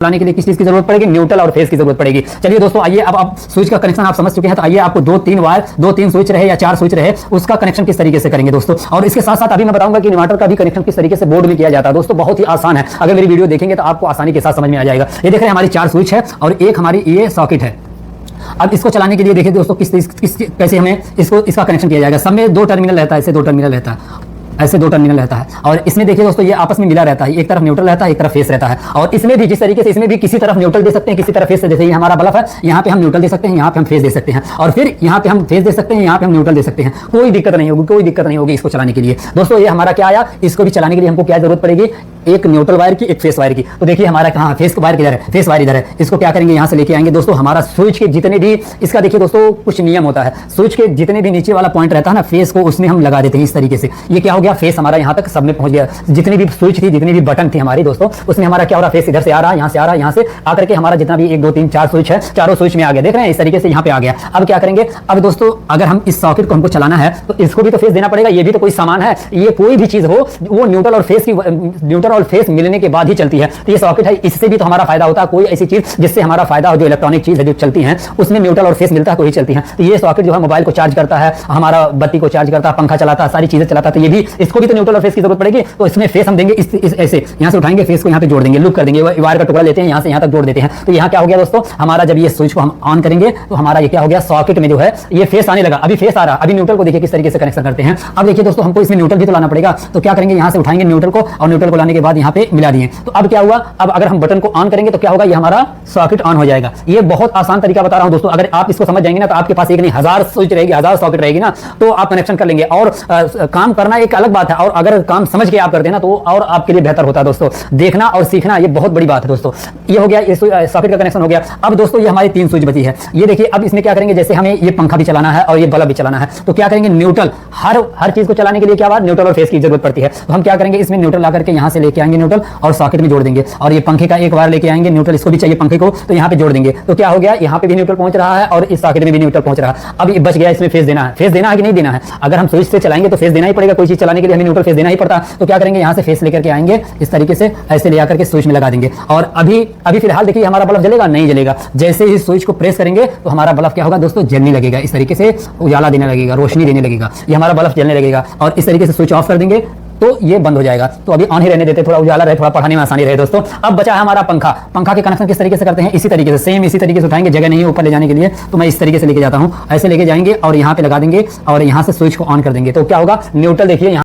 चलाने के लिए किस चीज की जरूरत पड़ेगी, न्यूट्रल और फेस की जरूरत पड़ेगी। चलिए दोस्तों, आइए अब आप स्विच का कनेक्शन आप समझ चुके हैं, तो आइए आपको 2-3 वायर, 2-3 स्विच रहे या 4 स्विच रहे, उसका कनेक्शन किस तरीके से करेंगे दोस्तों। और इसके साथ साथ अभी मैं बताऊंगा कि इन्वर्टर का भी कनेक्शन किस तरीके से बोर्ड में किया जाता है। दोस्तों बहुत ही आसान है, अगर मेरी वीडियो देखेंगे तो आपको आसानी के साथ समझ में आ जाएगा। ये देख रहे हैं हमारी 4 स्विच है और एक हमारी ये सॉकेट है। अब इसको चलाने के लिए देखिए दोस्तों कैसे हमें इसका कनेक्शन किया जाएगा। सब में 2 टर्मिनल रहता है, ऐसे 2 टर्मिनल रहता है, ऐसे 2 टर्मिनल रहता है। और इसमें देखिए दोस्तों ये आपस में मिला रहता है, एक तरफ न्यूट्रल रहता है, एक तरफ फेस रहता है। और इसमें भी जिस तरीके से इसमें भी किसी तरफ न्यूट्रल दे सकते हैं, किसी तरफ फेस। जैसे ये हमारा बल्ब है, यहाँ पे हम न्यूट्रल दे सकते हैं, यहाँ पे हम फेस दे सकते हैं, और फिर यहाँ पे हम फेस दे सकते हैं, यहाँ पे हम न्यूट्रल दे सकते हैं। कोई दिक्कत नहीं होगी, कोई दिक्कत नहीं होगी इसको चलाने के लिए। दोस्तों ये हमारा क्या आया, इसको भी चलाने के लिए हमको क्या जरूरत पड़ेगी, एक न्यूट्रल वायर की, एक फेस वायर की। तो देखिए हमारा कहाँ फेस वायर किधर है, फेस वायर इधर है। इसको क्या करेंगे, यहाँ से लेके आएंगे दोस्तों। हमारा स्विच के जितने भी, इसका देखिए दोस्तों कुछ नियम होता है। स्विच के जितने भी नीचे वाला पॉइंट रहता है ना, फेस को उसमें हम लगा देते हैं इस तरीके से। ये क्या हो गया, फेस हमारा यहाँ तक सब में पहुंच गया। जितनी भी स्विच थी, जितनी भी बटन थी हमारी दोस्तों, उसमें हमारा क्या हो रहा है, फेस इधर से आ रहा है, यहाँ से आ रहा है, यहाँ से आकर के हमारा जितना भी 1 2 3 4 स्विच है, चारों स्विच में आ गया। देख रहे हैं इस तरीके से यहाँ पे आ गया। अब क्या करेंगे, अब दोस्तों अगर हम इस सॉकेट को हमको चलाना है तो इसको भी तो फेस देना पड़ेगा। ये भी तो कोई सामान है, ये कोई भी चीज हो वो न्यूट्रल और फेस मिलने के बाद ही चलती है। तो ये सॉकेट है, इससे भी तो हमारा फायदा होता है। कोई ऐसी चीज जिससे हमारा फायदा हो, जो इलेक्ट्रॉनिक चीज है जो चलती है, उसमें न्यूट्रल और फेस मिलता है तो ही चलती है। तो ये सॉकेट जो है मोबाइल को चार्ज करता है, हमारा बत्ती को चार्ज करता है, पंखा चलाता है, सारी चीजें चलाता है। तो ये भी, इसको भी तो न्यूट्रल और फेस की जरूरत पड़ेगी। तो इसमें फेस हम देंगे ऐसे, यहाँ से उठाएंगे फेस को, यहाँ पे जोड़ देंगे, लुक कर देंगे, वायर का टुकड़ा लेते हैं, यहाँ से यहाँ तक जोड़ देते हैं। तो यहाँ क्या हो गया दोस्तों, हमारा जब ये स्विच को हम ऑन करेंगे तो हमारा ये क्या हो गया, सॉकेट में जो है ये फेस आने लगा। अभी फेस आ रहा, अभी न्यूट्रल को देखिए किस तरीके से कनेक्शन करते हैं। अब देखिए दोस्तों हमको इसमें न्यूट्रल भी तो लाना पड़ेगा। तो क्या करेंगे, यहाँ से उठाएंगे न्यूट्रल को, और न्यूट्रल को लाने के बाद यहाँ पे मिला दिए। तो अब क्या हुआ, अब अगर हम बटन को ऑन करेंगे तो क्या होगा, ये हमारा सॉकेट ऑन हो जाएगा। ये बहुत आसान तरीका बता रहा हूं दोस्तों। अगर आप इसको समझ जाएंगे ना, तो आपके पास एक नहीं 1000 स्विच रहेगी, 1000 सॉकेट रहेगी ना, तो आप कनेक्शन कर लेंगे। और काम करना एक अलग बात है, और अगर काम समझ के आप करते हैं ना, तो और आपके लिए बेहतर होता है दोस्तों। देखना और सीखना ये बहुत बड़ी बात है दोस्तों। ये हो गया, ये सॉकेट का कनेक्शन हो गया। अब दोस्तों ये हमारी 3 स्विच बची है। ये देखिए अब इसमें क्या करेंगे, जैसे हमें ये पंखा भी चलाना है और ये बल्ब भी चलाना है, तो क्या करेंगे, न्यूट्रल, हर चीज को चलाने के लिए क्या बात, न्यूट्रल और फेस की जरूरत पड़ती है। तो हम क्या करेंगे, इसमें न्यूट्रल ला करके यहाँ से लेके आएंगे न्यूट्रल, और सॉकेट में जोड़ देंगे। और ये पंखे का एक वायर लेके आएंगे, न्यूट्रल इसको भी चाहिए पंखे को, तो यहाँ पे जोड़ देंगे। तो क्या हो गया, यहाँ पे भी न्यूट्रल पहुंच रहा है और इस सॉकेट में भी न्यूट्रल पहुंच रहा है। अब ये बच गया, इसमें फेस देना है। फेस देना है कि नहीं देना है, अगर हम स्विच से चलाएंगे तो फेस देना ही पड़ेगा। कोई चीज चलाने के लिए हमें न्यूट्रल फेस देना ही पड़ता है। तो क्या करेंगे, यहाँ से फेस लेकर के आएंगे इस तरीके से, ऐसे ले आकर के स्विच में लगा देंगे। और अभी फिलहाल देखिए हमारा बल्ब जलेगा नहीं जलेगा। जैसे ही स्विच को प्रेस करेंगे तो हमारा बल्ब क्या होगा दोस्तों, जलने लगेगा। इस तरीके से उजाला देने लगेगा, रोशनी देने लगेगा, ये हमारा बल्ब जलने लगेगा। और इस तरीके से स्विच ऑफ कर देंगे तो ये बंद हो जाएगा। तो अभी ऑन ही रहने देते, थोड़ा उजाला रहे, थोड़ा पढ़ाने में आसानी रहे दोस्तों। अब बचा है हमारा पंखा। पंखा के कनेक्शन किस तरीके से करते हैं, इसी तरीके से, सेम इसी तरीके से उठाएंगे। जगह नहीं है ऊपर ले जाने के लिए, तो मैं इस तरीके से लेके जाता हूं। ऐसे लेके जाएंगे और यहाँ पे लगा देंगे और यहाँ से स्विच को ऑन कर देंगे। तो क्या होगा, न्यूट्रल देखिए यहाँ